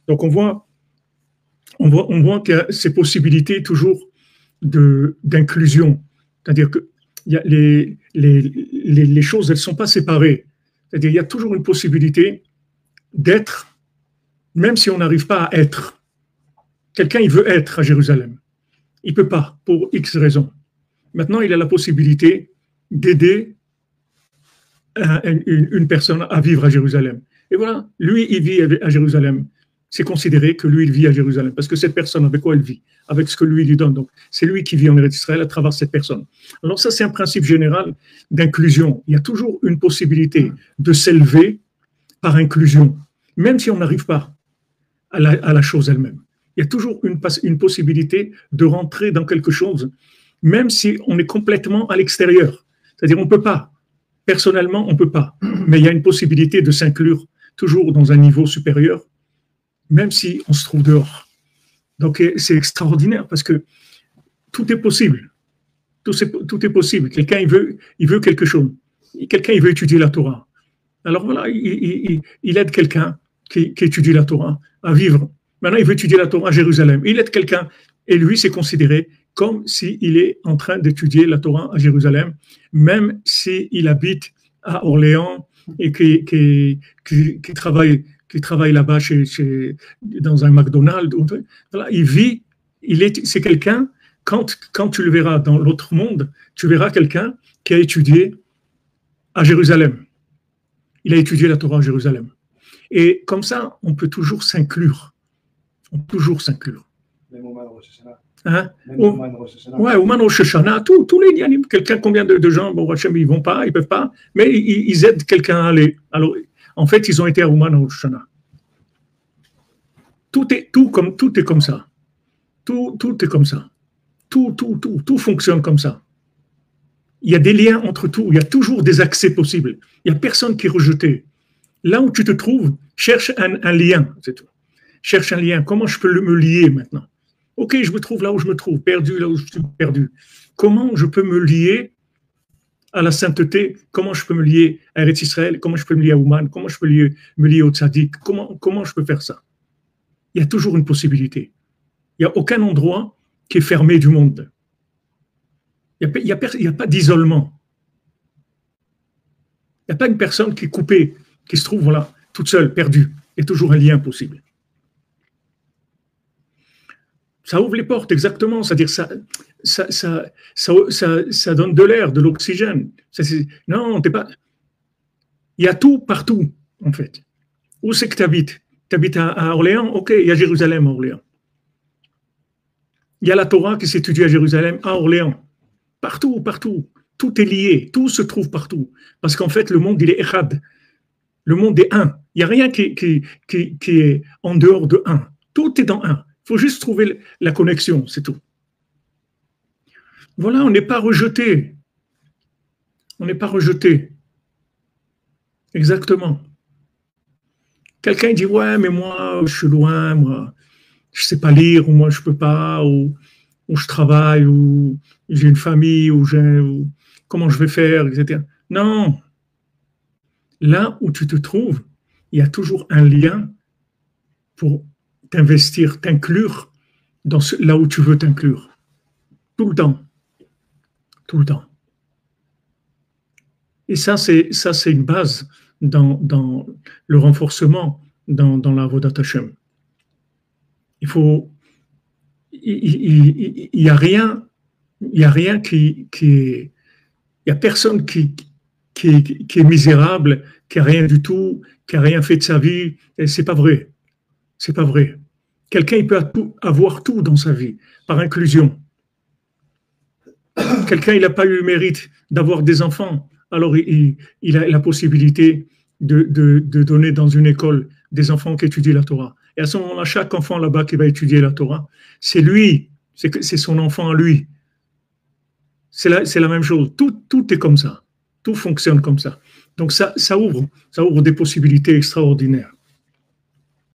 Donc on voit qu'il y a ces possibilités toujours d'inclusion. C'est-à-dire que il y a les choses, elles ne sont pas séparées. C'est-à-dire qu'il y a toujours une possibilité d'être, même si on n'arrive pas à être. Quelqu'un, il veut être à Jérusalem. Il ne peut pas, pour X raisons. Maintenant, il a la possibilité d'aider une personne à vivre à Jérusalem. Et voilà, lui, il vit à Jérusalem. C'est considéré que lui, il vit à Jérusalem, parce que cette personne, avec quoi elle vit? Avec ce que lui donne. Donc, c'est lui qui vit en Eretz Israël à travers cette personne. Alors ça, c'est un principe général d'inclusion. Il y a toujours une possibilité de s'élever par inclusion, même si on n'arrive pas à la chose elle-même. Il y a toujours une possibilité de rentrer dans quelque chose, même si on est complètement à l'extérieur. C'est-à-dire, on ne peut pas. Personnellement, on ne peut pas. Mais il y a une possibilité de s'inclure toujours dans un niveau supérieur, même si on se trouve dehors. Donc, c'est extraordinaire parce que tout est possible. Tout est possible. Quelqu'un, il veut quelque chose. Quelqu'un, il veut étudier la Torah. Alors voilà, il aide quelqu'un qui étudie la Torah à vivre. Maintenant, il veut étudier la Torah à Jérusalem. Il aide quelqu'un et lui, c'est considéré comme s'il est en train d'étudier la Torah à Jérusalem, même s'il habite à Orléans et qui travaille là-bas dans un McDonald's. Voilà, il vit, c'est quelqu'un, quand tu le verras dans l'autre monde, tu verras quelqu'un qui a étudié à Jérusalem. Il a étudié la Torah à Jérusalem. Et comme ça, on peut toujours s'inclure. On peut toujours s'inclure. Même au Man Rosh Hashanah. Hein? Ouais, au Man Rosh Hashanah, tous les Yanim, combien de gens, bon, Hachem, ils vont pas, ils peuvent pas, mais ils aident quelqu'un à aller. Alors, en fait, ils ont été à Man Rosh Hashanah. Tout est comme ça. Tout est comme ça. Tout fonctionne comme ça. Il y a des liens entre tout. Il y a toujours des accès possibles. Il n'y a personne qui est rejeté. Là où tu te trouves, cherche un lien, c'est tout. Cherche un lien. Comment je peux me lier maintenant? Ok, je me trouve là où je me trouve, perdu là où je suis perdu. Comment je peux me lier à la sainteté? Comment je peux me lier à Eretz Israël? Comment je peux me lier à Ouman? Comment je peux me lier au Tzaddik? Comment je peux faire ça? Il y a toujours une possibilité. Il n'y a aucun endroit qui est fermé du monde. Il n'y a pas d'isolement. Il n'y a pas une personne qui est coupée, qui se trouve voilà, toute seule, perdue. Il y a toujours un lien possible. Ça ouvre les portes, exactement. C'est-à-dire ça donne de l'air, de l'oxygène. Non, t'es pas. Il y a tout partout, en fait. Où c'est que tu habites? Tu habites à Orléans? Ok, il y a Jérusalem à Orléans. Il y a la Torah qui s'étudie à Jérusalem, à Orléans. Partout. Tout est lié. Tout se trouve partout. Parce qu'en fait, le monde, il est echad. Le monde est un. Il n'y a rien qui est en dehors de un. Tout est dans un. Il faut juste trouver la connexion, c'est tout. Voilà, on n'est pas rejeté. On n'est pas rejeté. Exactement. Quelqu'un dit, ouais, mais moi, je suis loin, moi, je ne sais pas lire, ou moi, je ne peux pas, ou je travaille, ou j'ai une famille, ou comment je vais faire, etc. Non. Là où tu te trouves, il y a toujours un lien pour t'investir, t'inclure là où tu veux t'inclure. Tout le temps. Tout le temps. Et ça, c'est une base dans le renforcement dans la Avodat Hashem. Il y a rien qui il y a personne qui est misérable, qui a rien du tout, qui a rien fait de sa vie. Et c'est pas vrai. C'est pas vrai. Quelqu'un il peut avoir tout dans sa vie par inclusion. Quelqu'un il n'a pas eu le mérite d'avoir des enfants. Alors, il a la possibilité de donner dans une école des enfants qui étudient la Torah. Et à ce moment-là, chaque enfant là-bas qui va étudier la Torah, c'est lui, c'est son enfant à lui. C'est la même chose. Tout est comme ça. Tout fonctionne comme ça. Donc, ça ouvre des possibilités extraordinaires.